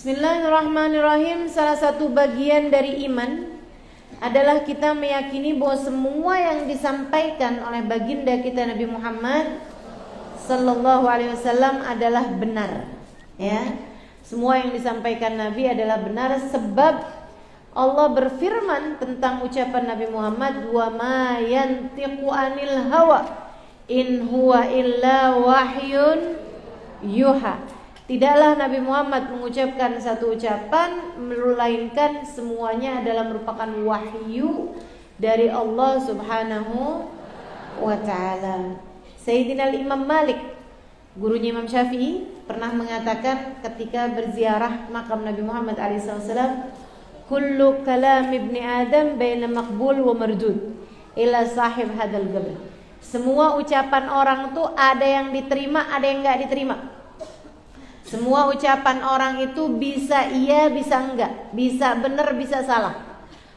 Bismillahirrahmanirrahim. Salah satu bagian dari iman adalah kita meyakini bahwa semua yang disampaikan oleh baginda kita Nabi Muhammad sallallahu alaihi wasallam adalah benar. Ya, semua yang disampaikan Nabi adalah benar sebab Allah berfirman tentang ucapan Nabi Muhammad, wa ma yantiqu anil hawa in huwa illa wahyun yuha. Tidaklah Nabi Muhammad mengucapkan satu ucapan melainkan semuanya adalah merupakan wahyu dari Allah Subhanahu wa taala. Sayyidina Imam Malik, gurunya Imam Syafi'i, pernah mengatakan ketika berziarah makam Nabi Muhammad alaihissalam, kullu kalam ibni Adam baina maqbul wa mardud ila sahib hadal qabr. Semua ucapan orang tuh ada yang diterima, ada yang enggak diterima. Semua ucapan orang itu bisa iya, bisa enggak, bisa benar, bisa salah.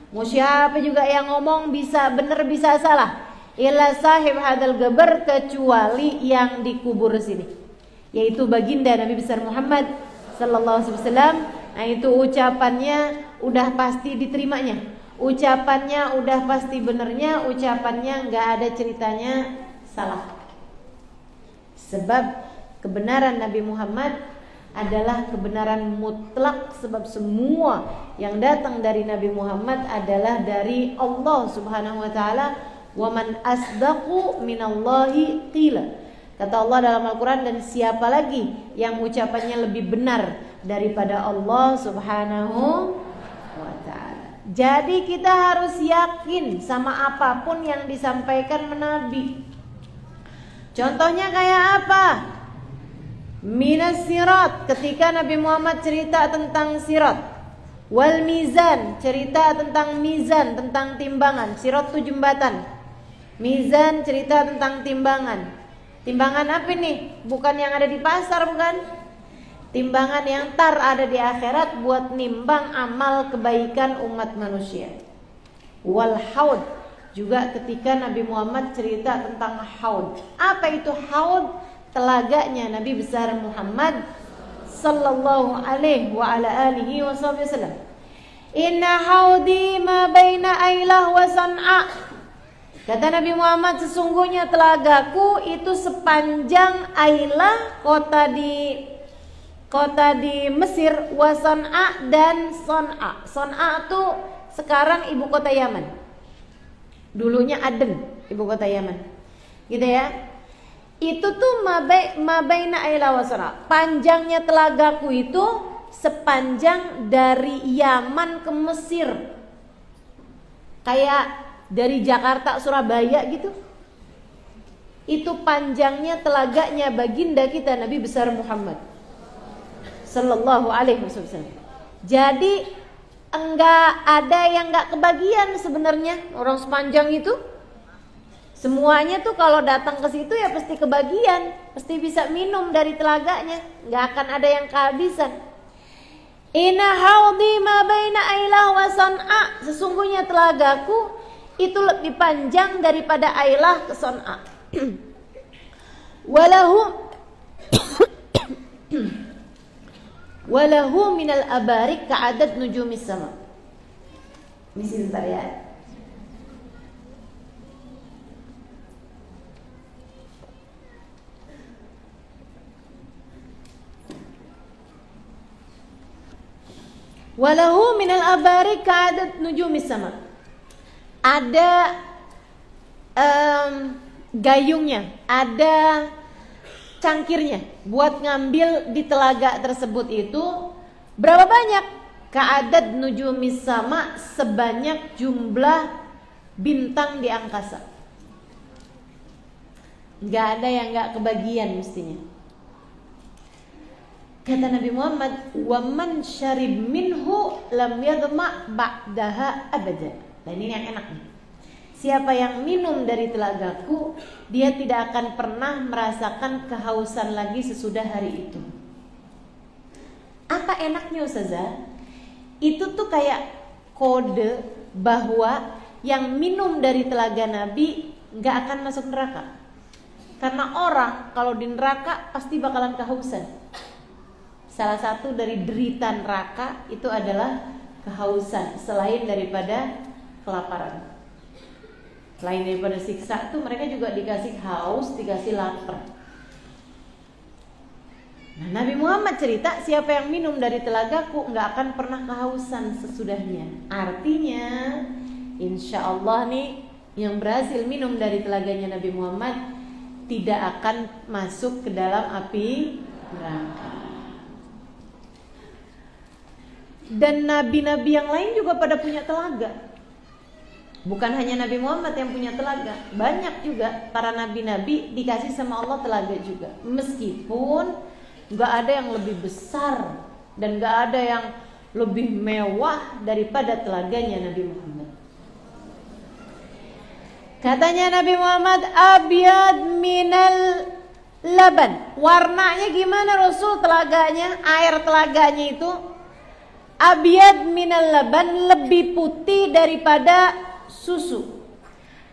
Mau siapa juga yang ngomong bisa benar, bisa salah. Ila sahib hadal qabr, kecuali yang dikubur sini, yaitu baginda Nabi besar Muhammad sallallahu alaihi wasallam. Nah, itu ucapannya udah pasti diterimanya, ucapannya udah pasti benernya, ucapannya nggak ada ceritanya salah. Sebab kebenaran Nabi Muhammad adalah kebenaran mutlak, sebab semua yang datang dari Nabi Muhammad adalah dari Allah Subhanahu wa taala. Wa man asdaqu minallahi qila. Kata Allah dalam Al-Quran, dan siapa lagi yang ucapannya lebih benar daripada Allah Subhanahu wa ta'ala. Jadi kita harus yakin sama apapun yang disampaikan Nabi. Contohnya kayak apa? Minas sirat, ketika Nabi Muhammad cerita tentang sirat. Wal mizan, cerita tentang mizan, tentang timbangan. Sirat itu jembatan, mizan cerita tentang timbangan. Timbangan apa nih? Bukan yang ada di pasar, bukan. Timbangan yang tar ada di akhirat buat nimbang amal kebaikan umat manusia. Wal haud, juga ketika Nabi Muhammad cerita tentang haud. Apa itu haud? Telaganya Nabi besar Muhammad sallallahu alaihi wa ala alihi wasallam. Inna haudi ma baina Ailah wa San'a. Kata Nabi Muhammad, sesungguhnya telagaku itu sepanjang Ailah, kota di Mesir, wa San'a, dan Son'a. Son'a itu sekarang ibu kota Yaman. Dulunya Aden, ibu kota Yaman. Gitu ya. Itu tuh mabaina Ailah wa San'a. Panjangnya telagaku itu sepanjang dari Yaman ke Mesir. Kayak dari Jakarta Surabaya gitu. Itu panjangnya telaganya baginda kita Nabi besar Muhammad sallallahu alaihi wasallam. Jadi enggak ada yang enggak kebagian sebenarnya orang sepanjang itu. Semuanya tuh kalau datang ke situ ya pasti kebagian, pasti bisa minum dari telaganya, enggak akan ada yang kehabisan. Inna haudi ma baina Ailah wa San'a, sesungguhnya telagaku itu lebih panjang daripada Ailah ke Son'a. Walahu minal abarik ka'adad nujumis sama. Ini sebentar ya. Walahu minal abarik ka'adad nujumis sama. Ada gayungnya, ada cangkirnya buat ngambil di telaga tersebut itu berapa banyak? Ka'adad nujumis sama, sebanyak jumlah bintang di angkasa. Gak ada yang gak kebagian mestinya. Kata Nabi Muhammad, wa man syarib minhu lam yadma ba'daha abada. Nah, ini yang enak nih. Siapa yang minum dari telagaku, dia tidak akan pernah merasakan kehausan lagi sesudah hari itu. Apa enaknya Ustazah? Itu tuh kayak kode bahwa yang minum dari telaga Nabi gak akan masuk neraka. Karena orang kalau di neraka pasti bakalan kehausan. salah satu dari derita neraka itu adalah kehausan, selain daripada kelaparan. Selain daripada siksa tuh mereka juga dikasih haus, dikasih lapar. Nah, Nabi Muhammad cerita, siapa yang minum dari telagaku nggak akan pernah kehausan sesudahnya. Artinya, insya Allah nih yang berhasil minum dari telaganya Nabi Muhammad tidak akan masuk ke dalam api neraka. Dan nabi-nabi yang lain juga pada punya telaga. Bukan hanya Nabi Muhammad yang punya telaga, banyak juga para nabi-nabi dikasih sama Allah telaga juga. Meskipun gak ada yang lebih besar dan gak ada yang lebih mewah daripada telaganya Nabi Muhammad. Katanya Nabi Muhammad, abyad minal laban. Warnanya gimana Rasul telaganya? Air telaganya itu abyad minal laban, lebih putih daripada susu.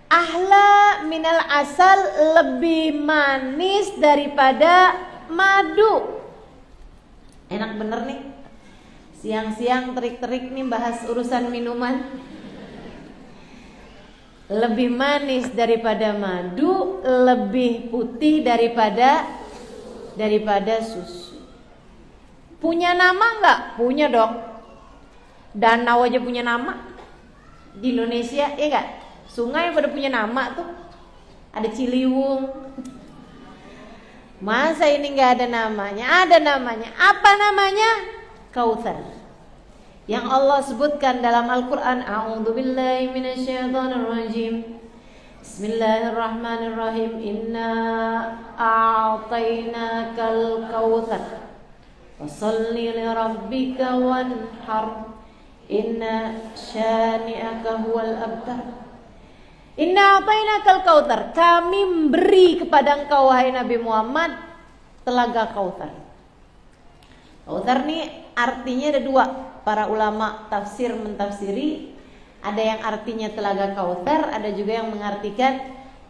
Ahla minal asal, lebih manis daripada madu. Enak bener nih. Siang-siang terik-terik nih bahas urusan minuman. Lebih manis daripada madu, lebih putih daripada susu. Punya nama enggak? Punya dong. Danau aja punya nama. Di Indonesia, ya enggak? Sungai pada punya nama tuh. Ada Ciliwung. Masa ini enggak ada namanya? Ada namanya. Apa namanya? Kautsar. Yang Allah sebutkan dalam Al-Quran, a'udzubillahi minasyaitonirrajim. Bismillahirrahmanirrahim. Inna a'tainakal kautsar. Fasholli li rabbika wanhar. Inna syani'aka huwal abtar. Inna a'tainakal kautsar. Kami memberi kepada engkau wahai Nabi Muhammad telaga kautsar. Kautsar nih artinya ada dua. Para ulama tafsir mentafsiri, ada yang artinya telaga kautsar, ada juga yang mengartikan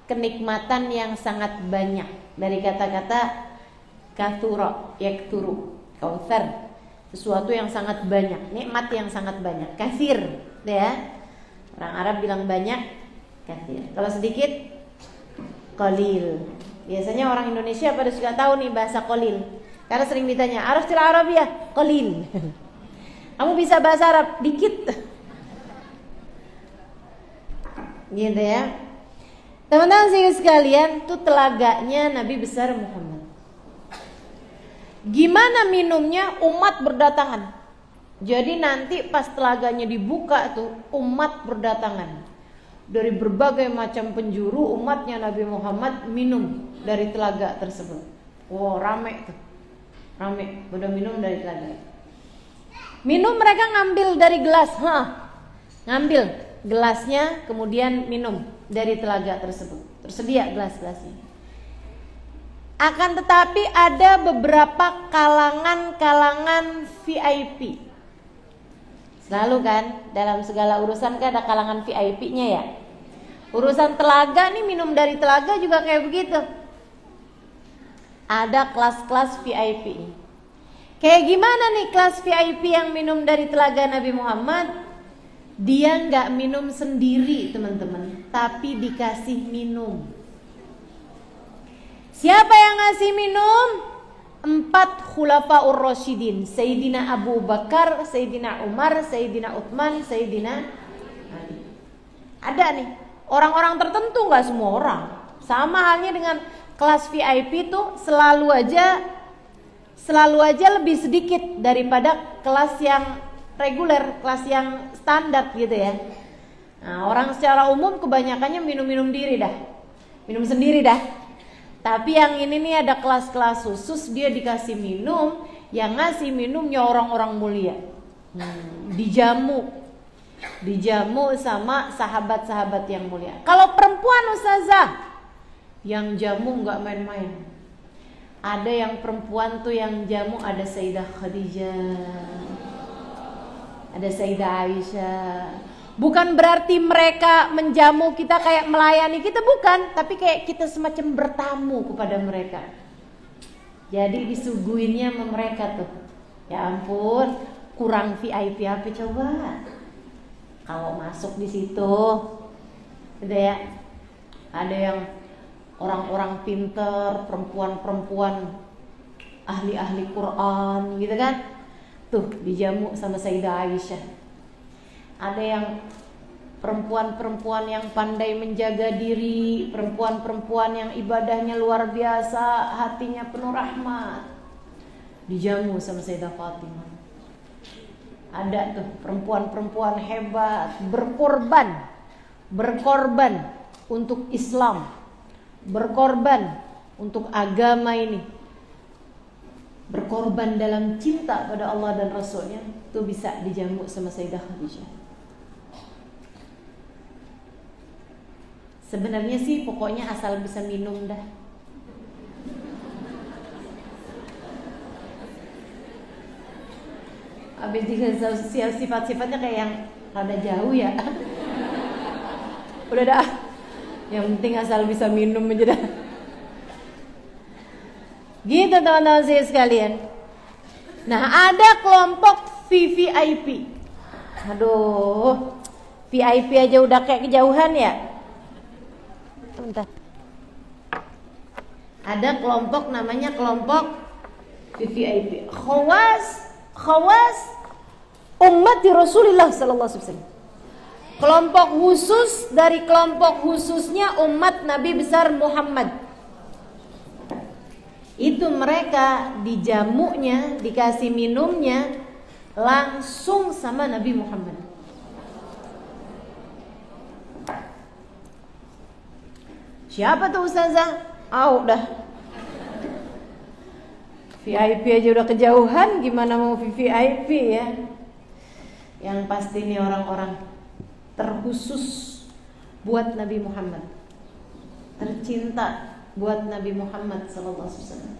kenikmatan yang sangat banyak. Dari kata-kata kathura yakturu, kautsar, sesuatu yang sangat banyak, nikmat yang sangat banyak. Katsir, ya. Orang Arab bilang banyak, katsir. Kalau sedikit, qalil. Biasanya orang Indonesia pada suka tahu nih bahasa qalil. Karena sering ditanya, "Arafil Arabiyah?" Qalil. Kamu bisa bahasa Arab? Dikit. Gitu ya. Teman-teman sekalian, itu telaganya Nabi besar Muhammad. Gimana minumnya? Umat berdatangan. Jadi nanti pas telaganya dibuka tuh, umat berdatangan. Dari berbagai macam penjuru umatnya Nabi Muhammad minum dari telaga tersebut. Wow, rame tuh. Rame, udah minum dari telaga. Minum mereka ngambil dari gelas, ngambil gelasnya kemudian minum dari telaga tersebut. Tersedia gelas-gelasnya. Akan tetapi ada beberapa kalangan VIP. Selalu kan dalam segala urusan kan ada kalangan VIP-nya ya. Urusan telaga nih, minum dari telaga juga kayak begitu. Ada kelas-kelas VIP. Kayak gimana nih kelas VIP yang minum dari telaga Nabi Muhammad? Dia nggak minum sendiri teman-teman, tapi dikasih minum. Siapa yang ngasih minum? 4 khulafaur rasyidin. Sayyidina Abu Bakar, Sayyidina Umar, Sayyidina Utsman, Sayyidina Ali. Ada nih orang-orang tertentu, nggak semua orang. Sama halnya dengan kelas VIP tuh selalu aja lebih sedikit daripada kelas yang reguler, kelas yang standar gitu ya. Nah, orang secara umum kebanyakannya minum-minum sendiri dah. Tapi yang ini nih ada kelas-kelas khusus, dia dikasih minum, yang ngasih minumnya orang-orang mulia. Dijamu sama sahabat-sahabat yang mulia. Kalau perempuan ustazah, yang jamu nggak main-main. Ada yang perempuan tuh yang jamu, ada Sayyidah Khadijah, ada Sayyidah Aisyah. Bukan berarti mereka menjamu kita kayak melayani kita, bukan. Tapi kayak kita semacam bertamu kepada mereka. Jadi disuguhinnya sama mereka tuh. Ya ampun, kurang VIP apa coba? Kalau masuk di situ, gitu ya. Ada yang orang-orang pinter, perempuan-perempuan ahli-ahli Quran, gitu kan? Tuh dijamu sama Sayyidah Aisyah. Ada yang perempuan-perempuan yang pandai menjaga diri, perempuan-perempuan yang ibadahnya luar biasa, hatinya penuh rahmat, dijamu sama Sayyidah Fatimah. Ada tuh perempuan-perempuan hebat, berkorban untuk Islam, berkorban untuk agama ini, berkorban dalam cinta pada Allah dan Rasulnya. Tuh bisa dijamu sama Sayyidah Khadijah. Sebenarnya sih pokoknya asal bisa minum dah. Habis dikasih sifat-sifatnya kayak yang rada jauh ya. Udah dah. Yang penting asal bisa minum aja dah. Gitu teman-teman saya sekalian. Nah, ada kelompok VVIP. Aduh, VIP aja udah kayak kejauhan ya. Bentar. Ada kelompok namanya kelompok VVIP, khawas umat Rasulullah sallallahu alaihi wasallam. Kelompok khusus dari kelompok khususnya umat Nabi besar Muhammad. Itu mereka dijamunya, dikasih minumnya langsung sama Nabi Muhammad. Siapa tuh ustazah? Udah VIP aja udah kejauhan, gimana mau VVIP ya? Yang pasti ini orang-orang terkhusus buat Nabi Muhammad, tercinta buat Nabi Muhammad sallallahu alaihi wasallam.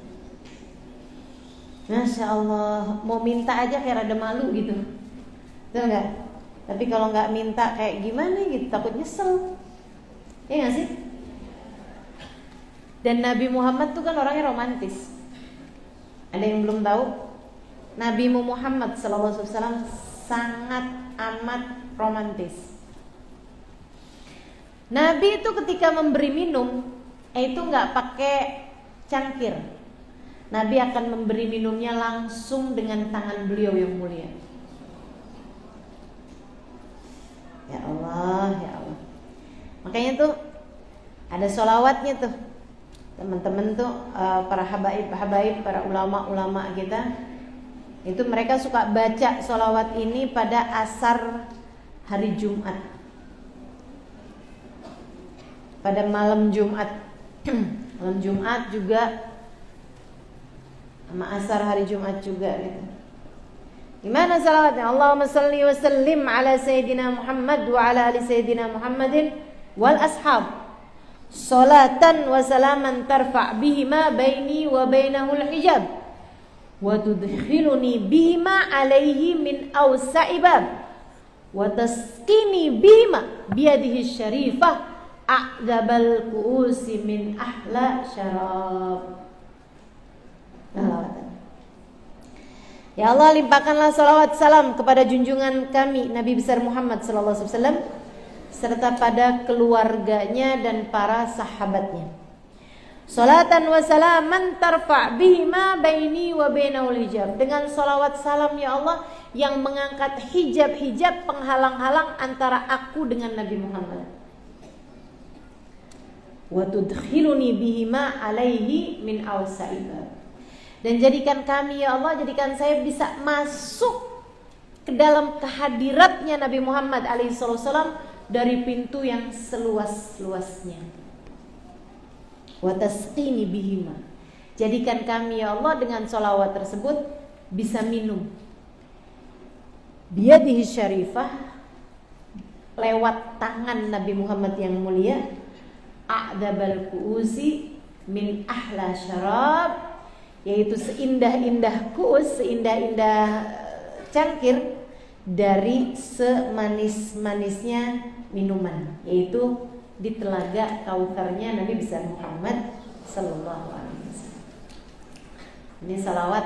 Masya Allah, mau minta aja kayak rada malu gitu, betul nggak? Tapi kalau nggak minta kayak gimana gitu, takut nyesel, ya nggak sih? Dan Nabi Muhammad tuh kan orangnya romantis. Ada yang belum tahu? Nabi Muhammad sallallahu alaihi wasallam sangat amat romantis. Nabi itu ketika memberi minum, itu nggak pakai cangkir. Nabi akan memberi minumnya langsung dengan tangan beliau yang mulia. Ya Allah, ya Allah. Makanya tuh ada sholawatnya tuh. Teman-teman tuh para habaib, para ulama-ulama kita, itu mereka suka baca sholawat ini pada asar hari Jumat, pada malam Jumat. Malam Jumat juga sama asar hari Jumat juga gitu. Gimana sholawatnya? Allahumma salli wa sallim ala Sayyidina Muhammad wa ala ali Sayyidina Muhammadin wal ashab salatan wa salaman tarfa' bihima baini wa bainahul hijab wa tudkhiluni bihima alaihi min awsa'i bab wa tasqini bihima biyadihi syarifah a'dabal ku'usi min ahla syarab. Ya Allah, limpahkanlah salawat salam kepada junjungan kami Nabi besar Muhammad sallallahu alaihi wasallam serta pada keluarganya dan para sahabatnya. Salatan wa salaman tarfa' bihima baini wa bainahul hijab. Dengan salawat salam ya Allah yang mengangkat hijab-hijab penghalang-halang antara aku dengan Nabi Muhammad. Wa tudkhiluni bihima alaihi min awsa'ibab. Dan jadikan kami ya Allah, jadikan saya bisa masuk ke dalam kehadiratnya Nabi Muhammad alaihi wasallam dari pintu yang seluas-luasnya. Wa tasqini bihima. Jadikan kami ya Allah dengan sholawat tersebut bisa minum biyadihi syarifah, lewat tangan Nabi Muhammad yang mulia, a'dabal ku'usi min ahla syarab, yaitu seindah-indah kuus, seindah-indah cangkir dari semanis-manisnya minuman, yaitu di telaga Kautsarnya Nabi besar Muhammad sallallahu alaihi wasallam. Ini salawat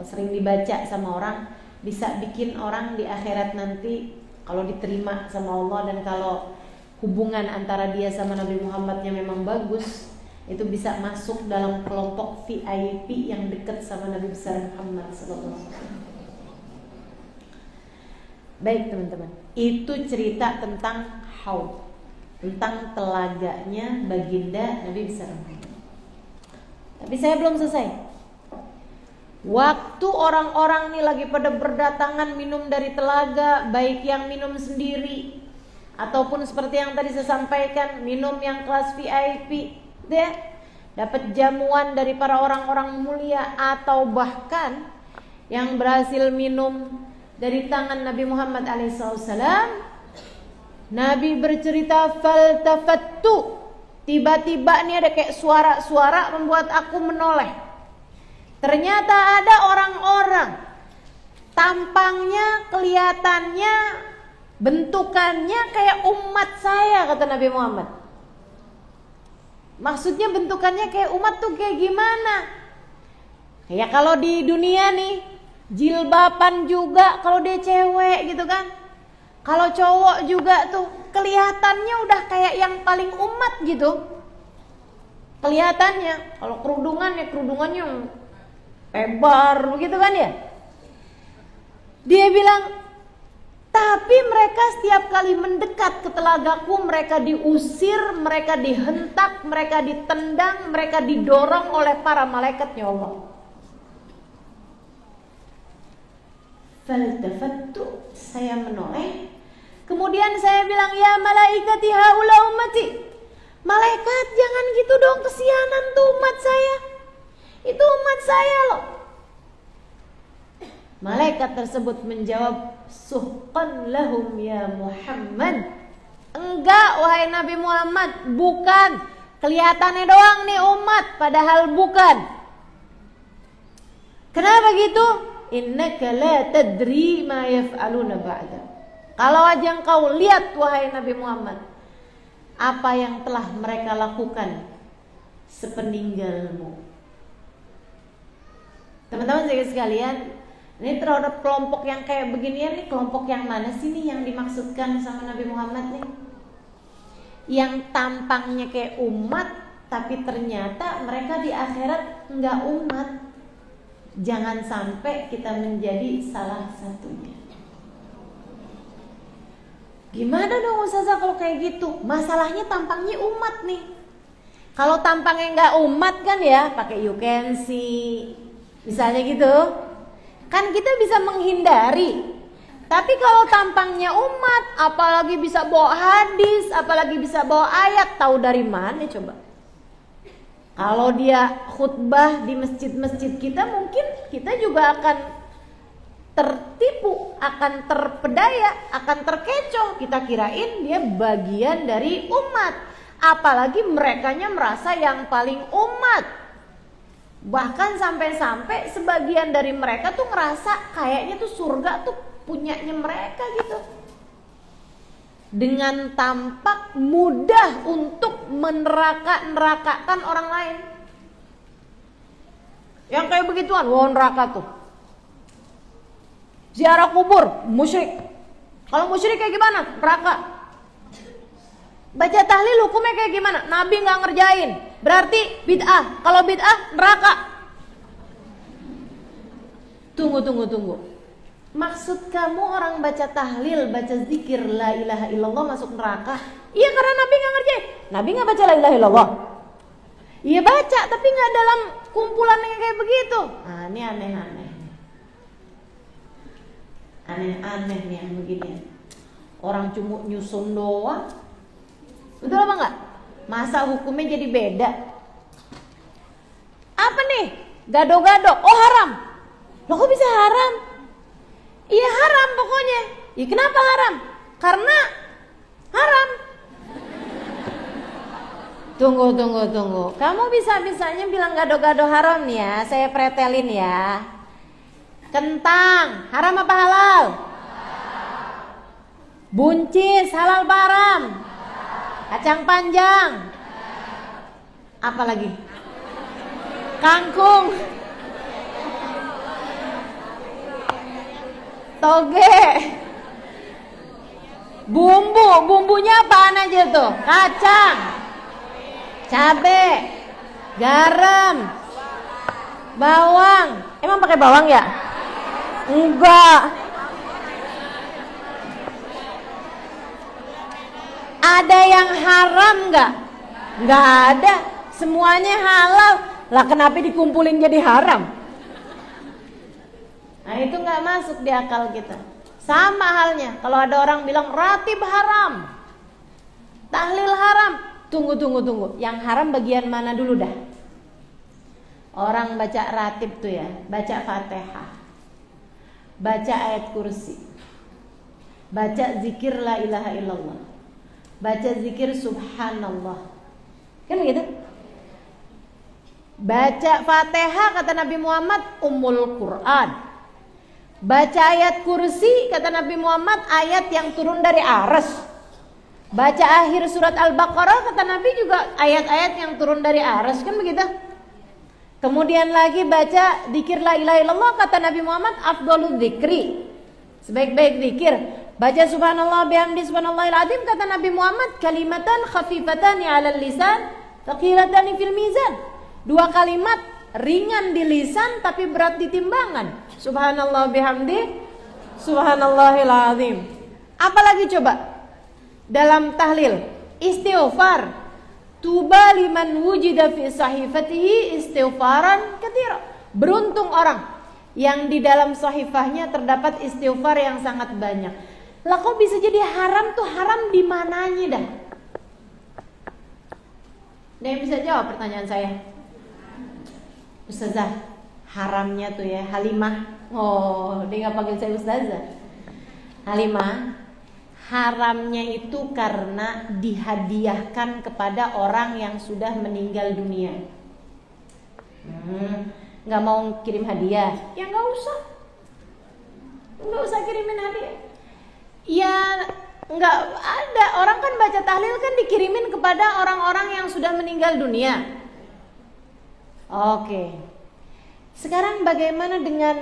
sering dibaca sama orang, bisa bikin orang di akhirat nanti kalau diterima sama Allah dan kalau hubungan antara dia sama Nabi Muhammadnya memang bagus, itu bisa masuk dalam kelompok VIP yang dekat sama Nabi besar Muhammad SAW. Baik teman-teman, itu cerita tentang Haud, tentang telaganya baginda Nabi besar Muhammad. Tapi saya belum selesai. Waktu orang-orang nih lagi pada berdatangan minum dari telaga, baik yang minum sendiri ataupun seperti yang tadi saya sampaikan, minum yang kelas VIP, ya, dapat jamuan dari para orang-orang mulia, atau bahkan yang berhasil minum dari tangan Nabi Muhammad alaihissalam. Nabi bercerita, faltafattu, tiba-tiba nih ada kayak suara-suara membuat aku menoleh. Ternyata ada orang-orang, tampangnya, kelihatannya, bentukannya kayak umat saya, kata Nabi Muhammad. Maksudnya bentukannya kayak umat tuh kayak gimana? Ya kalau di dunia nih, jilbaban juga kalau dia cewek gitu kan. Kalau cowok juga tuh kelihatannya udah kayak yang paling umat gitu. Kelihatannya, kalau kerudungan ya kerudungannya lebar begitu kan ya. Dia bilang, tapi mereka setiap kali mendekat ke telagaku, mereka diusir, mereka dihentak, mereka ditendang, mereka didorong oleh para malaikatnya Allah. Faltafattu, saya menoleh. Kemudian saya bilang, ya malaikati haula ummati. Malaikat, jangan gitu dong, kesianan tuh umat saya. Itu umat saya loh. Malaikat tersebut menjawab, suhqan lahum ya Muhammad. Enggak wahai Nabi Muhammad, bukan. Kelihatannya doang nih umat, padahal bukan. Kenapa gitu? Innaka la tadri ma yaf'aluna ba'da. Kalau aja engkau lihat wahai Nabi Muhammad, apa yang telah mereka lakukan sepeninggalmu. Teman-teman sekalian, ini terhadap kelompok yang kayak beginian nih, kelompok yang mana sih nih yang dimaksudkan sama Nabi Muhammad nih? Yang tampangnya kayak umat, tapi ternyata mereka di akhirat enggak umat. Jangan sampai kita menjadi salah satunya. Gimana dong Ustazah kalau kayak gitu? Masalahnya tampangnya umat nih. Kalau tampangnya enggak umat kan ya, pakai you can see, misalnya gitu, kan kita bisa menghindari. Tapi kalau tampangnya umat, apalagi bisa bawa hadis, apalagi bisa bawa ayat, tahu dari mana coba? Kalau dia khutbah di masjid-masjid kita, mungkin kita juga akan tertipu, akan terpedaya, akan terkecoh. Kita kirain dia bagian dari umat, apalagi merekanya merasa yang paling umat. Bahkan sampai-sampai sebagian dari mereka tuh ngerasa kayaknya tuh surga tuh punyanya mereka gitu. Dengan tampak mudah untuk meneraka-nerakakan orang lain. Yang kayak begituan, wah neraka tuh. Ziarah kubur, musyrik. Kalau musyrik kayak gimana? Neraka. Baca tahlil hukumnya kayak gimana? Nabi gak ngerjain, berarti bid'ah. Kalau bid'ah, neraka. Tunggu. Maksud kamu orang baca tahlil, baca zikir la ilaha illallah masuk neraka? Iya, karena Nabi gak ngerjain. Nabi gak baca la ilaha illallah. Iya baca, tapi gak dalam kumpulan yang kayak begitu. Nah, ini aneh-aneh. Aneh-aneh nih yang begini. Orang cuma nyusun doang. Betul apa enggak? Masa hukumnya jadi beda? Apa nih? Gado-gado. Oh haram. Loh kok bisa haram? Iya haram pokoknya. Ya kenapa haram? Karena haram. Tunggu. Kamu bisa-bisanya bilang gado-gado haram nih ya. Saya pretelin ya. Kentang, haram apa halal? Buncis, halal apa haram? Kacang panjang, apa lagi? Kangkung, toge. Bumbunya apaan aja tuh? Kacang, cabe, garam, bawang. Emang pakai bawang ya? Enggak. Ada yang haram enggak? Enggak ada. Semuanya halal. Lah kenapa dikumpulin jadi haram? Nah itu enggak masuk di akal kita. Sama halnya kalau ada orang bilang ratib haram, tahlil haram. Tunggu. Yang haram bagian mana dulu dah? Orang baca ratib tuh ya, baca Fatihah, baca ayat kursi, baca zikir la ilaha illallah, baca zikir subhanallah. Kan begitu? Baca Fatihah kata Nabi Muhammad Ummul Quran. Baca ayat kursi kata Nabi Muhammad ayat yang turun dari arsy. Baca akhir surat Al-Baqarah kata Nabi juga ayat-ayat yang turun dari arsy, kan begitu? Kemudian lagi baca zikir la ilaha illallah kata Nabi Muhammad afdhalul dzikri, sebaik-baik zikir. Baca subhanallah bihamdi subhanallahil azim kata Nabi Muhammad kalimatan khafifatani 'alal lisan thaqilatani fil mizan. Dua kalimat ringan di lisan tapi berat di timbangan. Subhanallah bihamdi subhanallahil azim. Apalagi coba? Dalam tahlil istighfar, tuba liman wujida fi sahifatihi istighfaran katsira. Beruntung orang yang di dalam sahifahnya terdapat istighfar yang sangat banyak. Lah kok bisa jadi haram tuh? Haram di mananya dah? Ada yang bisa jawab pertanyaan saya? Ustazah, haramnya tuh ya Halimah. Oh, dia nggak panggil saya Ustazah. Halimah, haramnya itu karena dihadiahkan kepada orang yang sudah meninggal dunia. Nggak mau kirim hadiah? Ya nggak usah kirimin hadiah. Ya nggak ada, orang kan baca tahlil kan dikirimin kepada orang-orang yang sudah meninggal dunia. Oke. Sekarang bagaimana dengan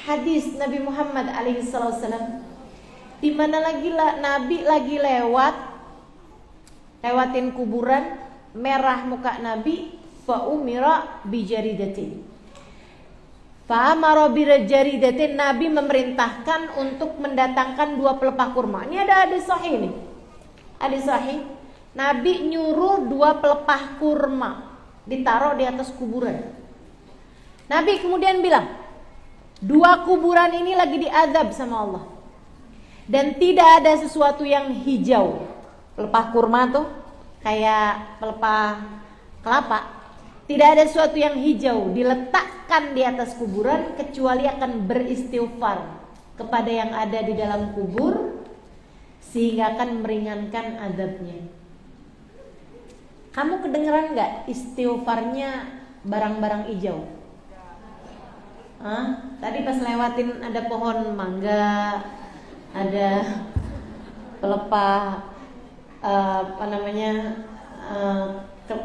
hadis Nabi Muhammad alaihissalam, di mana Nabi lagi lewatin kuburan, merah muka Nabi, fa umira bijaridatin. Fa amara bijaridatin, Nabi memerintahkan untuk mendatangkan 2 pelepah kurma. Ini ada hadis sahih nih. Hadis sahih, Nabi nyuruh 2 pelepah kurma ditaruh di atas kuburan. Nabi kemudian bilang, 2 kuburan ini lagi diazab sama Allah. Dan tidak ada sesuatu yang hijau. Pelepah kurma tuh kayak pelepah kelapa. Tidak ada sesuatu yang hijau diletakkan di atas kuburan kecuali akan beristighfar kepada yang ada di dalam kubur sehingga akan meringankan azabnya. Kamu kedengeran gak istighfarnya barang-barang hijau? Tadi pas lewatin ada pohon mangga, ada pelepah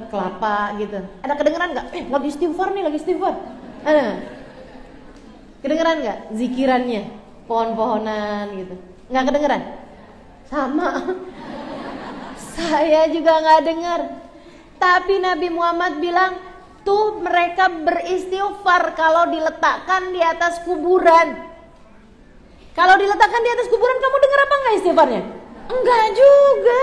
kelapa gitu. Ada kedengeran gak? Lagi istighfar nih, lagi istighfar. Kedengeran gak zikirannya? Pohon-pohonan gitu. Gak kedengeran? Sama. Saya juga gak dengar. Tapi Nabi Muhammad bilang, tuh mereka beristighfar kalau diletakkan di atas kuburan. Kalau diletakkan di atas kuburan, kamu dengar apa enggak istighfarnya? Enggak juga.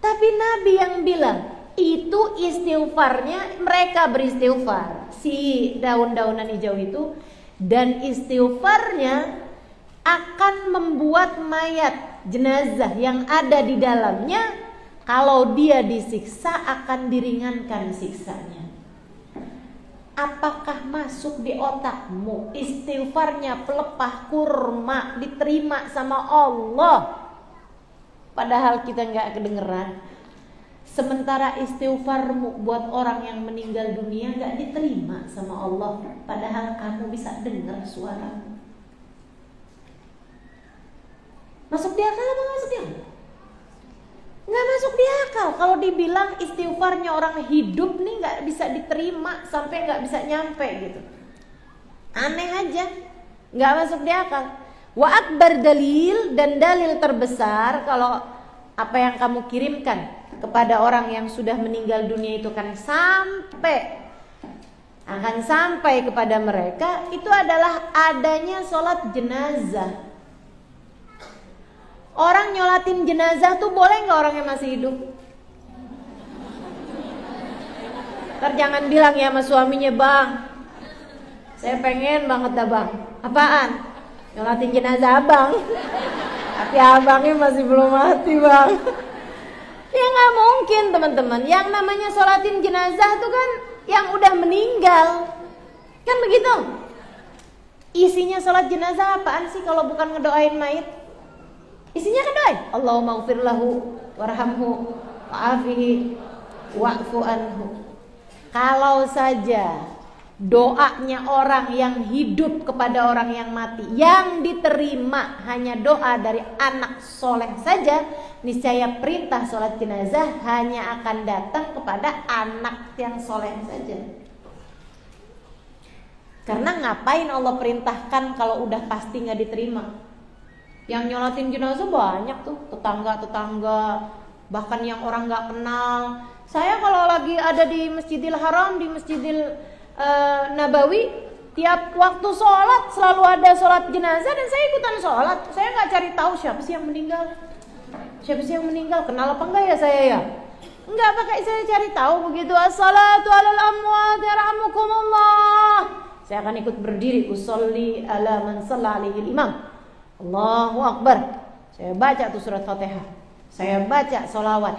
Tapi Nabi yang bilang, itu istighfarnya, mereka beristighfar, si daun-daunan hijau itu. Dan istighfarnya akan membuat mayat, jenazah yang ada di dalamnya, kalau dia disiksa akan diringankan siksanya. Apakah masuk di otakmu istighfarnya pelepah kurma diterima sama Allah? Padahal kita gak kedengeran. Sementara istighfarmu buat orang yang meninggal dunia gak diterima sama Allah, padahal kamu bisa dengar suaramu. Masuk di akal apa masuk di akal? Nggak masuk di akal. Kalau dibilang istighfarnya orang hidup nih nggak bisa diterima sampai nggak bisa nyampe gitu. Aneh aja, nggak masuk di akal. Wa akbar dalil, dan dalil terbesar kalau apa yang kamu kirimkan kepada orang yang sudah meninggal dunia itu akan sampai kepada mereka, itu adalah adanya sholat jenazah. Orang nyolatin jenazah tuh boleh nggak orang yang masih hidup? Ntar jangan bilang ya sama suaminya, bang, saya pengen banget dah bang. Apaan? Nyolatin jenazah abang. Tapi abangnya masih belum mati bang. Ya nggak mungkin teman-teman. Yang namanya sholatin jenazah tuh kan yang udah meninggal, kan begitu? Isinya sholat jenazah apaan sih kalau bukan ngedoain mayit? Isinya kan doain, Allahumma ighfir lahu warhamhu wa'afihi wa'fu anhu. Kalau saja doanya orang yang hidup kepada orang yang mati, yang diterima hanya doa dari anak soleh saja, niscaya perintah sholat jenazah hanya akan datang kepada anak yang soleh saja. Karena ngapain Allah perintahkan kalau udah pasti gak diterima? Yang nyolatin jenazah banyak tuh, tetangga-tetangga, bahkan yang orang gak kenal. Saya kalau lagi ada di Masjidil Haram, di Masjidil Nabawi, tiap waktu sholat selalu ada sholat jenazah dan saya ikutan sholat. Saya nggak cari tahu siapa sih yang meninggal, kenal apa enggak ya saya ya? Enggak pakai saya cari tahu begitu. As-salatu alal amwat yarhamukumullah. Saya akan ikut berdiri, usolli ala man shalla alaihi imam. Allahu akbar. Saya baca tuh surat Fatihah. Saya baca sholawat.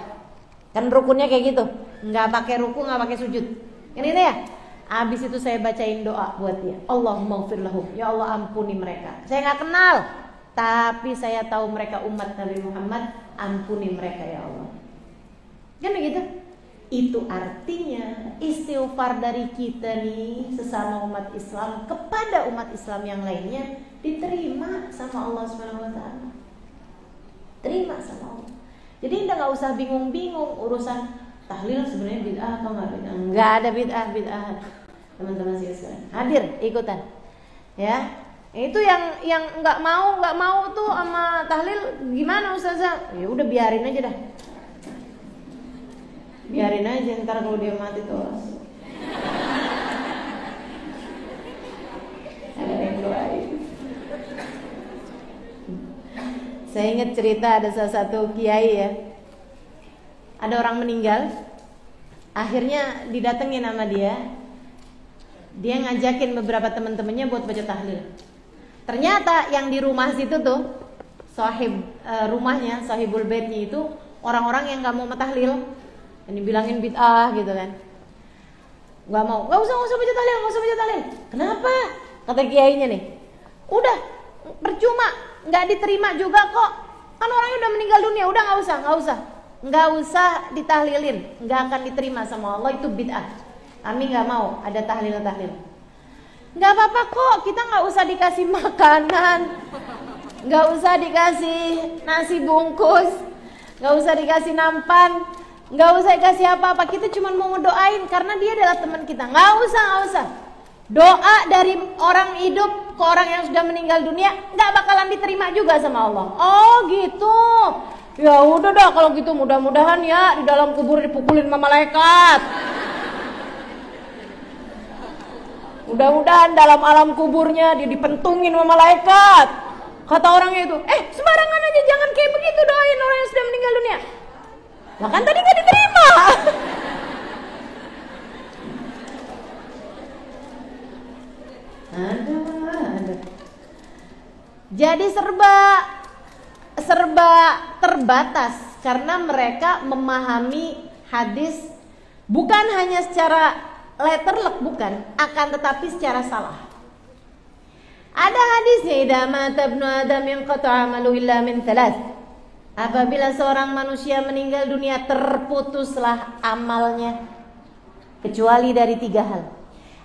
Kan rukunnya kayak gitu, nggak pakai ruku, nggak pakai sujud. Ini ya. Habis itu saya bacain doa buat dia. Allahumma ighfir lahum. Ya Allah ampuni mereka. Saya nggak kenal, tapi saya tahu mereka umat Nabi Muhammad. Ampuni mereka ya Allah. Kan begitu? Itu artinya istighfar dari kita nih sesama umat Islam kepada umat Islam yang lainnya diterima sama Allah Subhanahu wa taala. Terima sama Allah. Jadi nggak usah bingung-bingung urusan tahlil sebenarnya bid'ah atau nggak bid'ah. Nggak ada bid'ah. Teman-teman sekalian, hadir ikutan. Ya. Itu yang nggak mau tuh sama tahlil gimana Ustazah? Ya udah biarin aja dah. Biarin aja, ntar kalau dia mati tuh. Ada yang doain. Saya ingat cerita ada salah satu kiai ya. Ada orang meninggal, akhirnya didatengin sama dia. Dia ngajakin beberapa teman-temannya buat baca tahlil. Ternyata yang di rumah situ tuh rumahnya, sahibul baitnya itu orang-orang yang nggak mau tahlil, yang dibilangin bid'ah gitu kan. Nggak usah baca tahlil. Kenapa? Kata kiainya nih. Udah percuma, nggak diterima juga kok. Kan orangnya udah meninggal dunia, udah nggak usah ditahlilin, nggak akan diterima sama Allah, itu bid'ah. Kami nggak mau ada tahlil. Nggak apa-apa kok, kita nggak usah dikasih makanan, nggak usah dikasih nasi bungkus, nggak usah dikasih nampan, nggak usah dikasih apa-apa. Kita cuma mau ngedoain karena dia adalah teman kita. Nggak usah. Doa dari orang hidup ke orang yang sudah meninggal dunia nggak bakalan diterima juga sama Allah. Oh gitu. Ya udah dah kalau gitu, mudah-mudahan ya di dalam kubur dipukulin sama malaikat. Mudah-mudahan dalam alam kuburnya dia dipentungin sama malaikat. Kata orangnya itu, sembarangan aja, jangan kayak begitu doain orang yang sudah meninggal dunia. Lah kan tadi gak diterima. Ada. Jadi serba terbatas karena mereka memahami hadis bukan hanya secara letterlek, bukan, akan tetapi secara salah. Ada hadisnya, idza mata ibnu adam yanqata 'amalu illa min thalath. Apabila seorang manusia meninggal dunia, terputuslah amalnya kecuali dari 3 hal.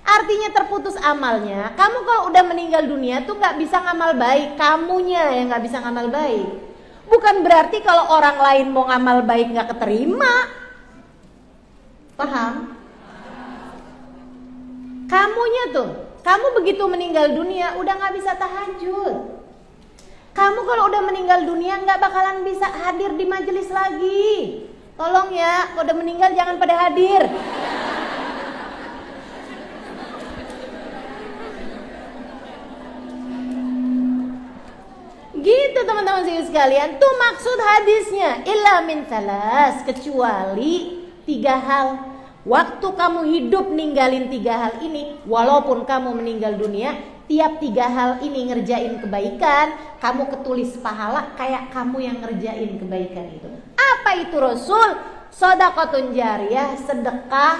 Artinya terputus amalnya. Kamu kalau udah meninggal dunia tuh nggak bisa ngamal baik, kamunya yang nggak bisa ngamal baik. Bukan berarti kalau orang lain mau ngamal baik nggak keterima. Paham? Kamunya tuh, kamu begitu meninggal dunia udah nggak bisa tahajud. Kamu kalau udah meninggal dunia nggak bakalan bisa hadir di majelis lagi. Tolong ya, kalau udah meninggal jangan pada hadir. Gitu teman-teman sekalian, tuh maksud hadisnya. Illa min salas, kecuali 3 hal. Waktu kamu hidup ninggalin 3 hal ini, walaupun kamu meninggal dunia, tiap 3 hal ini ngerjain kebaikan, kamu ketulis pahala kayak kamu yang ngerjain kebaikan itu. Apa itu Rasul? Shadaqatun jariyah, sedekah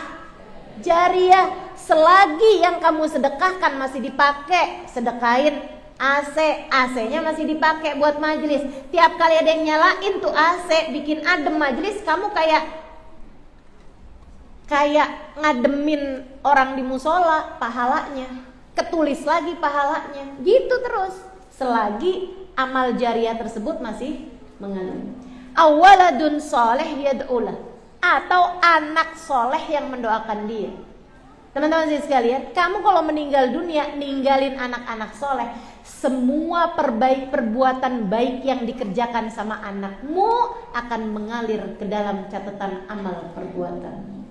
jariyah. Selagi yang kamu sedekahkan masih dipakai, sedekahin. AC-nya masih dipakai buat majelis. Tiap kali ada yang nyalain tuh AC, bikin adem majelis, kamu kayak ngademin orang di musola, pahalanya ketulis lagi pahalanya. Gitu terus selagi amal jariah tersebut masih mengalir. Awaladun soleh yad'ulah, atau anak soleh yang mendoakan dia. Teman-teman sekalian, kamu kalau meninggal dunia ninggalin anak-anak soleh, semua perbuatan baik yang dikerjakan sama anakmu akan mengalir ke dalam catatan amal perbuatan.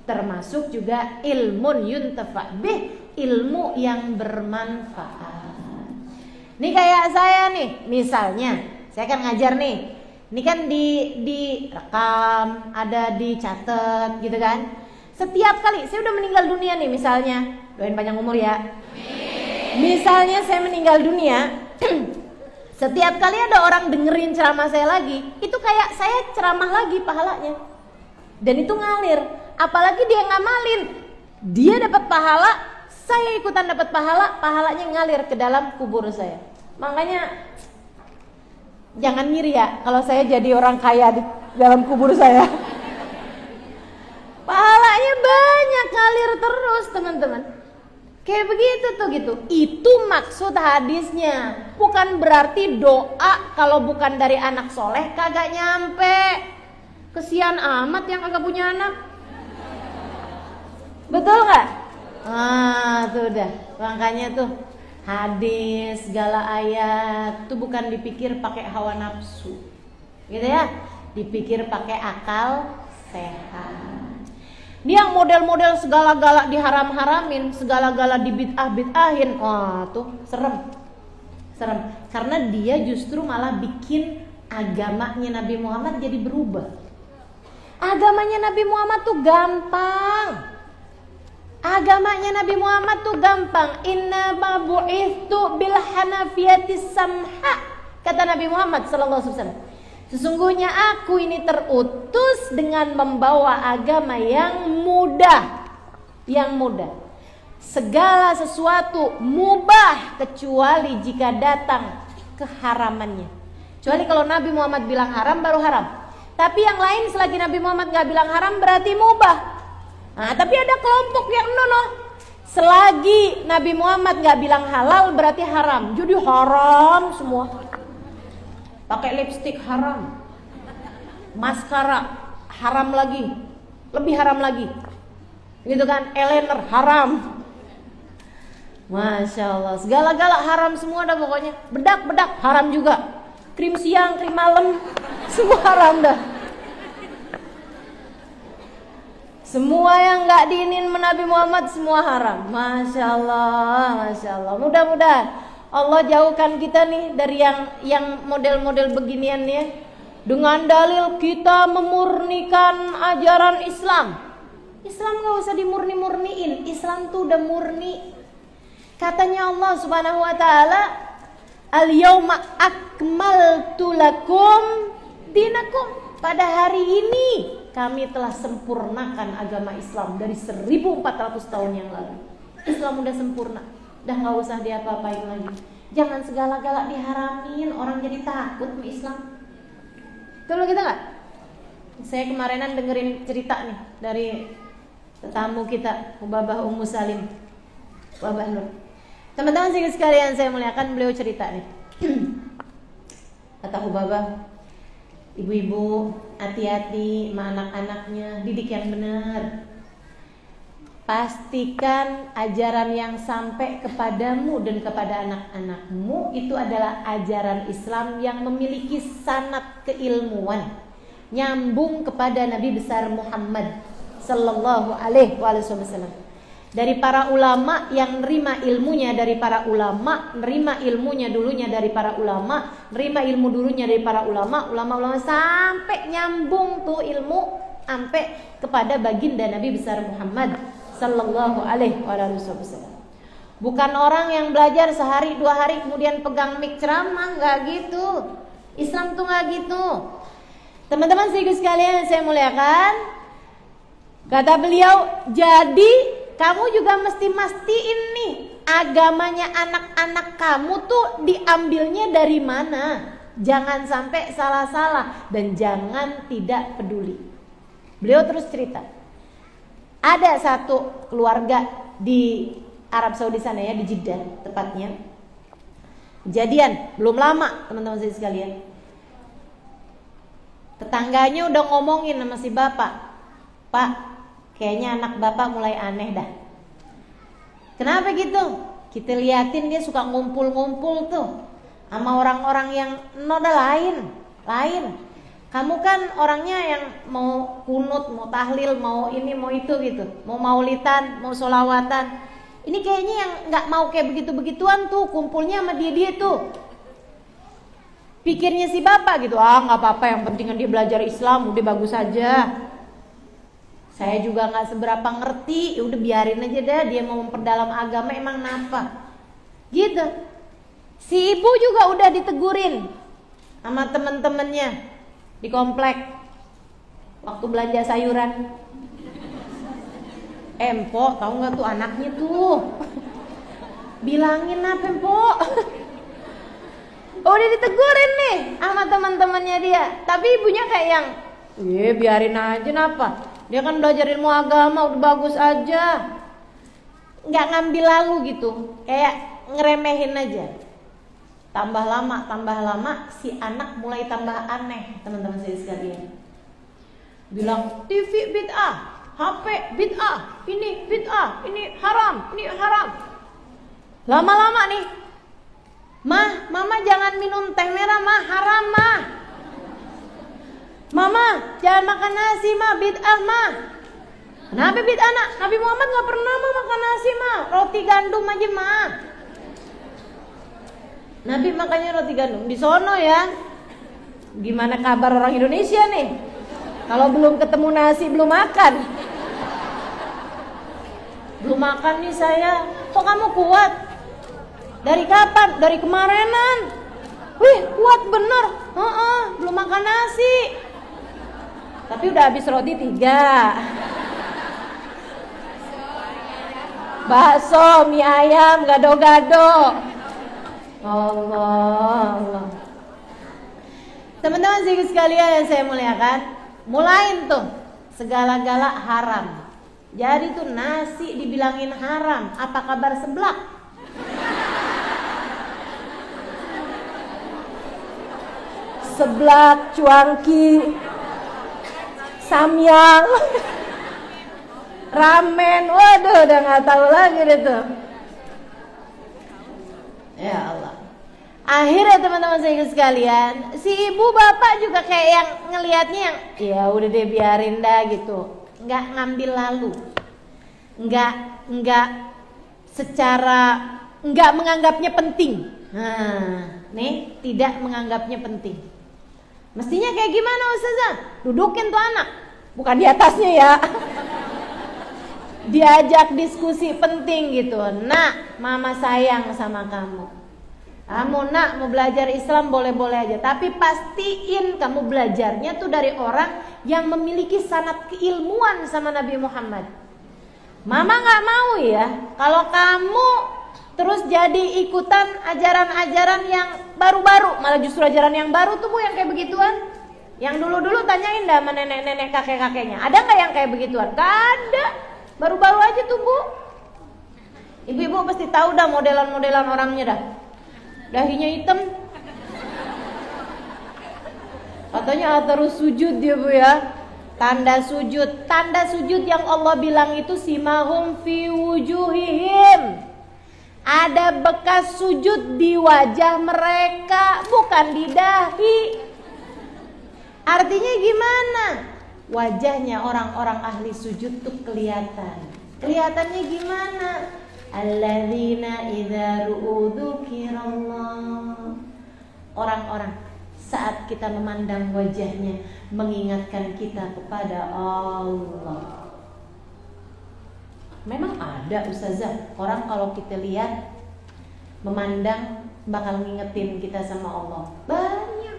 Termasuk juga ilmun yuntafa bih, ilmu yang bermanfaat. Nih kayak saya nih, misalnya saya kan ngajar nih, ini kan direkam, ada dicatat gitu kan. Setiap kali saya udah meninggal dunia nih, misalnya, doain panjang umur ya. Misalnya saya meninggal dunia, setiap kali ada orang dengerin ceramah saya lagi, itu kayak saya ceramah lagi pahalanya. Dan itu ngalir. Apalagi dia ngamalin, dia dapat pahala, saya ikutan dapat pahala, pahalanya ngalir ke dalam kubur saya. Makanya jangan ngiri ya kalau saya jadi orang kaya di dalam kubur saya. Pahalanya banyak, ngalir terus teman-teman. Kayak begitu tuh gitu. Itu maksud hadisnya. Bukan berarti doa kalau bukan dari anak soleh kagak nyampe. Kesian amat yang kagak punya anak. Betul gak? Tuh udah. Makanya tuh hadis, segala ayat tuh bukan dipikir pakai hawa nafsu, gitu ya. Dipikir pakai akal sehat. Dia yang model-model segala-gala diharam-haramin, segala-gala dibid'ah-bid'ahin. Wah, tuh serem. Karena dia justru malah bikin agamanya Nabi Muhammad jadi berubah. Agamanya Nabi Muhammad tuh gampang. Inna ma bu'ithu bil hanafiyatis samha. Kata Nabi Muhammad sallallahu alaihi wasallam, sesungguhnya aku ini terutus dengan membawa agama yang mudah. Segala sesuatu mubah kecuali jika datang keharamannya. Kecuali kalau Nabi Muhammad bilang haram baru haram. Tapi yang lain selagi Nabi Muhammad gak bilang haram berarti mubah. Tapi ada kelompok yang no. Selagi Nabi Muhammad gak bilang halal berarti haram. Jadi haram semua. Pakai lipstik haram, maskara haram lagi, lebih haram lagi, gitu kan? Eyeliner haram, masya Allah, segala-gala haram semua dah pokoknya. Bedak haram juga, krim siang, krim malam, semua haram dah. Semua yang nggak diinin Nabi Muhammad semua haram, masya Allah. Mudah-mudahan Allah jauhkan kita nih dari yang model-model beginian ya. Dengan dalil kita memurnikan ajaran Islam. Islam gak usah dimurni-murniin. Islam tuh udah murni. Katanya Allah subhanahu wa ta'ala, al-yawma akmaltu lakum dinakum. Pada hari ini kami telah sempurnakan agama Islam dari 1400 tahun yang lalu. Islam udah sempurna. Udah gak usah diapa-apain lagi. Jangan segala-gala diharamin, orang jadi takut sama Islam. Betul gitu gak? Saya kemarinan dengerin cerita nih dari tetamu kita, Hubabah Ummu Salim, Hubabah Nur. Teman-teman sekalian saya muliakan, beliau cerita nih. Kata Hubabah, ibu-ibu hati-hati sama anak-anaknya, didik yang benar. pastikan ajaran yang sampai kepadamu dan kepada anak-anakmu itu adalah ajaran Islam yang memiliki sanad keilmuan, nyambung kepada Nabi besar Muhammad sallallahu alaihi wasallam. Dari para ulama yang nerima ilmunya dari para ulama, nerima ilmunya dulunya dari para ulama, nerima ilmu dulunya dari para ulama sampai nyambung tuh ilmu sampai kepada baginda Nabi besar Muhammad sallallahu alaihi wasallam. Bukan orang yang belajar sehari dua hari kemudian pegang mic ceramah, nggak gitu. Islam tuh nggak gitu. Teman-teman sekalian yang saya muliakan, kata beliau, jadi kamu juga mesti mastiin nih agamanya anak-anak kamu tuh diambilnya dari mana. Jangan sampai salah-salah dan jangan tidak peduli. Beliau terus cerita, ada satu keluarga di Arab Saudi sana ya, di Jeddah tepatnya. Kejadian belum lama teman-teman saya sekalian. Tetangganya udah ngomongin sama si bapak, Pak, kayaknya anak bapak mulai aneh dah. Kenapa gitu? Kita liatin dia suka ngumpul-ngumpul tuh sama orang-orang yang noda lain. Kamu kan orangnya yang mau kunut, mau tahlil, mau ini, mau itu gitu, mau maulidan, mau solawatan. Ini kayaknya yang nggak mau kayak begitu-begituan tuh, kumpulnya sama dia tuh. Pikirnya si bapak gitu, nggak apa-apa, yang penting dia belajar Islam, udah bagus aja. Saya juga nggak seberapa ngerti, udah biarin aja dah, dia mau memperdalam agama emang napa. Gitu. Si ibu juga udah ditegurin sama temen-temennya di komplek waktu belanja sayuran. Empok, tahu nggak tuh anaknya tuh? Bilangin apa Empok? Udah ditegurin nih sama teman-temannya dia. Tapi ibunya kayak yang, biarin aja napa? Dia kan belajar ilmu agama udah bagus aja. Nggak ngambil lalu gitu, kayak ngeremehin aja. Tambah lama si anak mulai tambah aneh, teman-teman saya sekalian. Bilang TV bid'ah, HP bid'ah, ini bid'ah, ini haram, ini haram. Lama-lama nih, Mama jangan minum teh merah, Mah, haram, Mah. Mama jangan makan nasi, Mah, bid'ah, Mah. Kenapa bid'ah, Nak? Nabi Muhammad nggak pernah makan nasi, Mah. Roti gandum aja, Mah. Nabi makannya roti gandum di sono ya. Gimana kabar orang Indonesia nih? Kalau belum ketemu nasi belum makan. Belum makan nih saya. Kok kamu kuat? Dari kapan? Dari kemarinan. Wih, kuat bener. Belum makan nasi. Tapi udah habis roti 3. Bakso, mie ayam, gado-gado. Allah. Teman-teman sekalian yang saya muliakan, mulain tuh segala-gala haram. Jadi tuh nasi dibilangin haram. Apa kabar seblak? Seblak, cuangki, samyang, ramen. Waduh, udah nggak tahu lagi deh tuh. Ya Allah. Akhirnya teman-teman saya sekalian, si ibu bapak juga kayak yang ngelihatnya yang, ya udah deh biarin dah gitu, nggak ngambil lalu, nggak secara nggak menganggapnya penting. Nih tidak menganggapnya penting. Mestinya kayak gimana Ustazah? Dudukin tuh anak, bukan di atasnya ya. Diajak diskusi penting gitu. Nak, mama sayang sama kamu. Kamu nak mau belajar Islam boleh-boleh aja, tapi pastiin kamu belajarnya tuh dari orang yang memiliki sanad keilmuan sama Nabi Muhammad. Mama nggak mau ya kalau kamu terus jadi ikutan ajaran-ajaran yang baru-baru, malah justru ajaran yang baru tuh Bu yang kayak begituan. Yang dulu-dulu tanyain dah sama nenek-nenek kakek-kakeknya, ada nggak yang kayak begituan? Gak ada. Baru-baru aja tuh Bu. Ibu-ibu pasti tahu dah modelan-modelan orangnya dah. Dahinya hitam. Katanya terus sujud dia Bu ya. Tanda sujud yang Allah bilang itu simahum fi wujuhihim. Ada bekas sujud di wajah mereka, bukan di dahi. Artinya gimana? Wajahnya orang-orang ahli sujud tuh kelihatan. Kelihatannya gimana? Alladzina idza ru'u dzukirallah. Orang-orang saat kita memandang wajahnya mengingatkan kita kepada Allah. Memang ada ustazah, orang kalau kita lihat memandang bakal ngingetin kita sama Allah. Banyak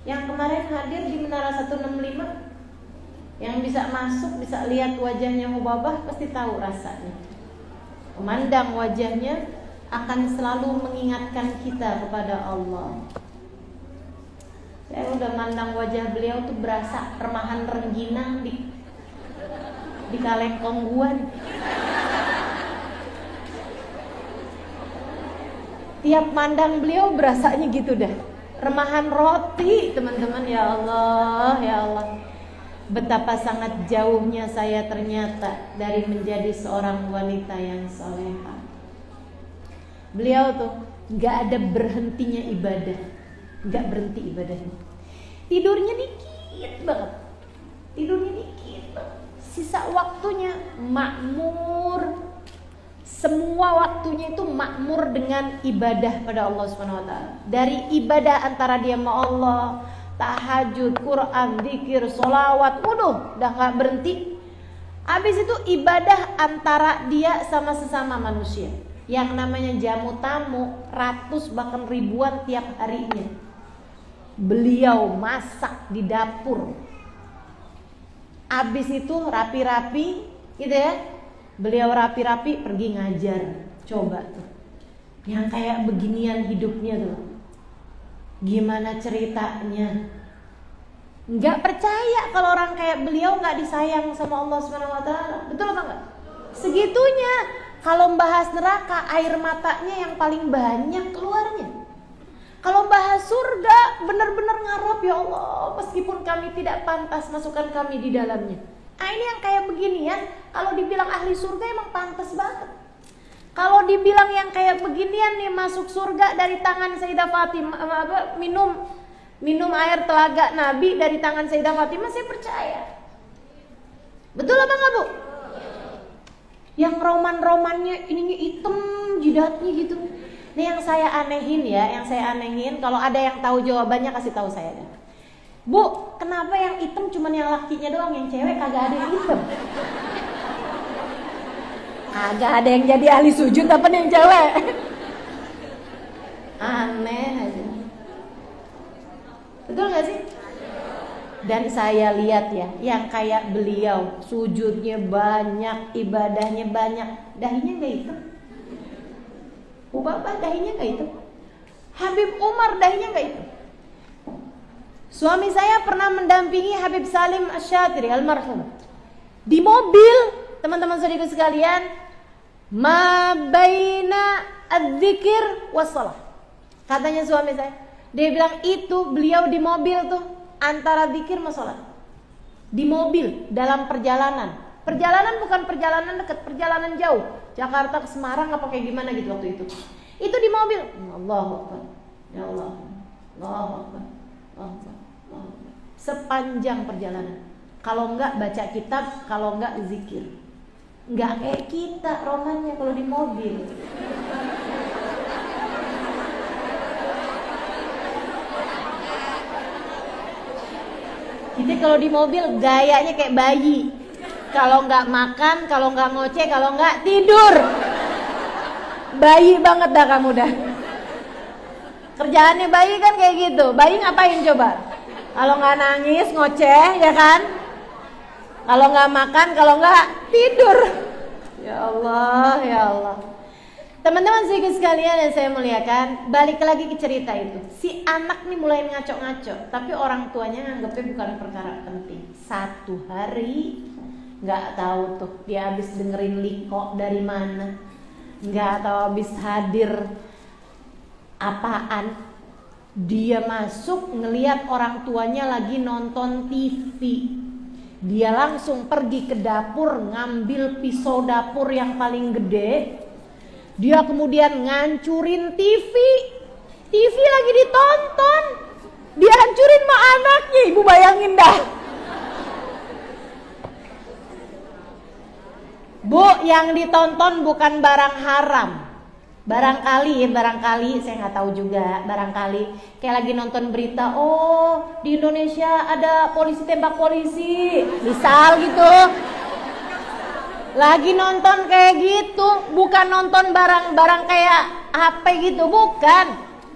yang kemarin hadir di Menara 165, yang bisa masuk, bisa lihat wajahnya Mubabah, pasti tahu rasanya. Memandang wajahnya akan selalu mengingatkan kita kepada Allah. Saya udah mandang wajah beliau tuh berasa remahan rengginang di Kalengkongguan. Tiap mandang beliau berasanya gitu dah. Remahan roti, teman-teman. Ya Allah, ya Allah. Betapa sangat jauhnya saya ternyata dari menjadi seorang wanita yang salehah. Beliau tuh gak ada berhentinya ibadah, gak berhenti ibadahnya. Tidurnya dikit banget, sisa waktunya makmur. Semua waktunya itu makmur dengan ibadah pada Allah Subhanahu wa taala. Dari ibadah antara dia sama Allah, tahajud, Quran, zikir, sholawat, udah gak berhenti. Habis itu ibadah antara dia sama sesama manusia. Yang namanya jamu tamu, ratus bahkan ribuan tiap harinya. Beliau masak di dapur. Habis itu rapi-rapi gitu ya. Beliau rapi-rapi pergi ngajar. Coba tuh, yang kayak beginian hidupnya tuh, gimana ceritanya? Nggak percaya kalau orang kayak beliau nggak disayang sama Allah Subhanahu wa taala. Betul apa enggak? Segitunya. Kalau bahas neraka, air matanya yang paling banyak keluarnya. Kalau bahas surga, benar-benar ngarep, ya Allah, meskipun kami tidak pantas, masukkan kami di dalamnya. Nah, ini yang kayak beginian, kalau dibilang ahli surga emang pantas banget. Kalau dibilang yang kayak beginian nih masuk surga dari tangan Sayyidah Fatimah, minum air telaga Nabi dari tangan Sayyidah Fatimah, saya percaya. Betul apa enggak, Bu? Yang roman-romannya ininya hitam jidatnya gitu. Ini yang saya anehin, kalau ada yang tahu jawabannya kasih tahu saya. Bu, kenapa yang hitam cuman yang lakinya doang, yang cewek kagak ada yang hitam? Kagak ada yang jadi ahli sujud apa yang cewek? Aneh aja. Betul gak sih? Dan saya lihat ya, yang kayak beliau sujudnya banyak, ibadahnya banyak, dahinya gak hitam. Ubabah dahinya gak hitam. Habib Umar dahinya gak hitam. Suami saya pernah mendampingi Habib Salim Asy-Syatiri almarhum di mobil, teman-teman saudaraku sekalian, ma baina adzikir wassalah. Katanya suami saya, dia bilang itu beliau di mobil tuh antara zikir sama salat. Di mobil dalam perjalanan. Perjalanan bukan perjalanan dekat, perjalanan jauh. Jakarta ke Semarang apa kayak gimana gitu waktu itu. Itu di mobil. Allahu Akbar. Ya Allah. Allahu Akbar. Allahu Akbar. Sepanjang perjalanan. Kalau enggak baca kitab, kalau enggak zikir. Enggak kayak kita romannya kalau di mobil. Kita kalau di mobil gayanya kayak bayi. Kalau enggak makan, kalau enggak ngoceh, kalau enggak tidur. Bayi banget dah kamu dah. Kerjaannya bayi kan kayak gitu. Bayi ngapain coba? Kalau nggak nangis ngoceh ya kan? Kalau nggak makan, kalau nggak tidur. Ya Allah, ya Allah. Teman-teman sekalian yang saya muliakan, balik lagi ke cerita itu. Si anak nih mulai ngaco-ngaco, tapi orang tuanya nganggapnya bukan perkara penting. Satu hari nggak tahu tuh dia habis dengerin liko dari mana, nggak tahu habis hadir apaan. Dia masuk ngelihat orang tuanya lagi nonton TV. Dia langsung pergi ke dapur, ngambil pisau dapur yang paling gede. Dia kemudian ngancurin TV. TV lagi ditonton. Dia hancurin sama anaknya, ibu bayangin dah. Bu, yang ditonton bukan barang haram. Barangkali saya nggak tahu juga, barangkali kayak lagi nonton berita, oh di Indonesia ada polisi tembak polisi, misal gitu. Lagi nonton kayak gitu, bukan nonton barang-barang kayak HP gitu, bukan.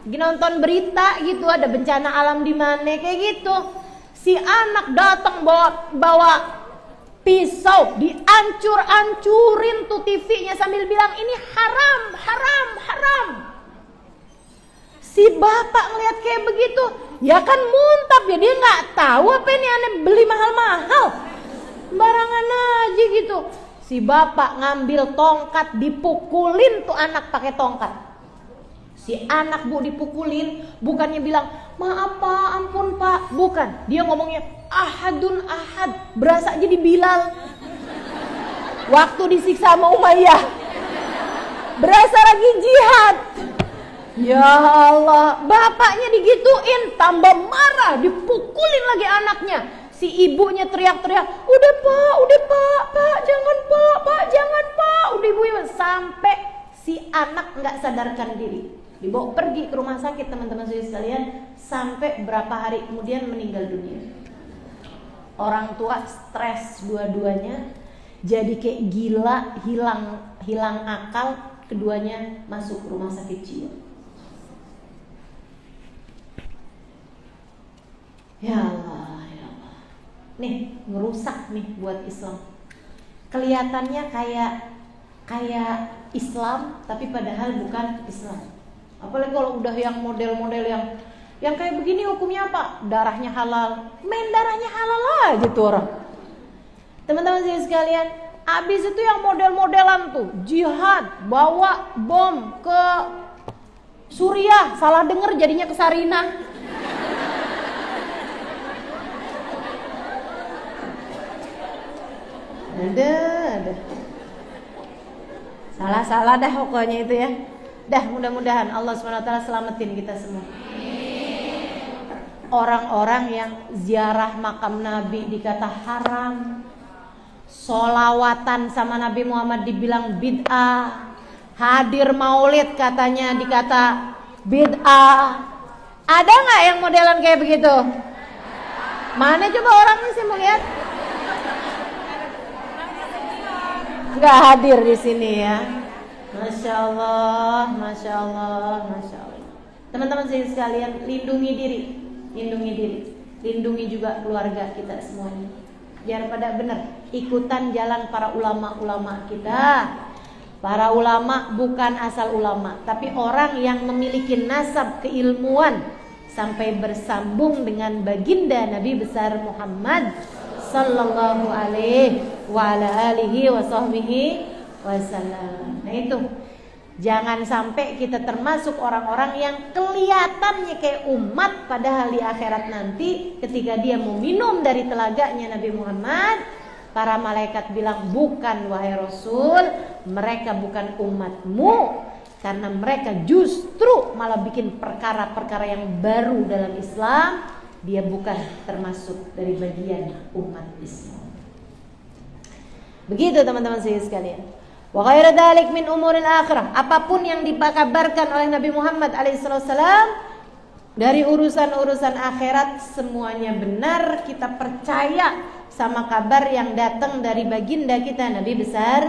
Lagi nonton berita gitu, ada bencana alam di mana kayak gitu. Si anak datang bawa pisau, diancur-ancurin tuh TV-nya sambil bilang ini haram, haram, haram. Si bapak ngeliat kayak begitu, ya kan muntap ya, dia nggak tahu apa ini aneh beli mahal-mahal, barangan aja gitu. Si bapak ngambil tongkat, dipukulin tuh anak pakai tongkat. Si anak bu dipukulin, bukannya bilang maaf pak, ampun pak, bukan, dia ngomongnya ahadun ahad, berasa jadi Bilal waktu disiksa sama Umayyah, berasa lagi jihad. Ya Allah, bapaknya digituin, tambah marah, dipukulin lagi anaknya. Si ibunya teriak-teriak, udah pak, jangan pak, jangan pak, udah ibu, sampai si anak nggak sadarkan diri, dibawa pergi ke rumah sakit teman-teman sekalian, sampai berapa hari kemudian meninggal dunia. Orang tua stres dua-duanya, jadi kayak gila, hilang akal, keduanya masuk rumah sakit jiwa. Ya Allah, ya Allah. Nih, ngerusak nih buat Islam. Kelihatannya kayak Islam, tapi padahal bukan Islam. Apalagi kalau udah yang model-model yang kayak begini, hukumnya apa? Darahnya halal. Main darahnya halal aja tuh orang. Teman-teman sekalian, abis itu yang model-modelan tuh jihad, bawa bom ke Suriah, salah denger jadinya ke Sarinah. Ada. Salah dah pokoknya itu ya. Dah, mudah-mudahan Allah SWT selamatin kita semua. Orang-orang yang ziarah makam Nabi dikata haram, solawatan sama Nabi Muhammad dibilang bid'ah, hadir maulid katanya dikata bid'ah. Ada nggak yang modelan kayak begitu? Mana coba orangnya sih mau lihat? Nggak hadir di sini ya. Masya Allah, Masya Allah, Masya Allah. Teman-teman sekalian, lindungi diri, lindungi juga keluarga kita semuanya. Biar pada benar, ikutan jalan para ulama-ulama kita. Para ulama bukan asal ulama, tapi orang yang memiliki nasab keilmuan sampai bersambung dengan baginda Nabi besar Muhammad sallallahu alaihi wa ala alihi wa sahbihi wasallam. Nah itu, jangan sampai kita termasuk orang-orang yang kelihatannya kayak umat, padahal di akhirat nanti ketika dia mau minum dari telaganya Nabi Muhammad, para malaikat bilang, bukan wahai Rasul, mereka bukan umatmu, karena mereka justru malah bikin perkara-perkara yang baru dalam Islam. Dia bukan termasuk dari bagian umat Islam. Begitu teman-teman sekalian. Wa ghairu dzalik min umuril akhirah, apapun yang dikabarkan oleh Nabi Muhammad alaihissalam dari urusan-urusan akhirat, semuanya benar, kita percaya sama kabar yang datang dari baginda kita Nabi besar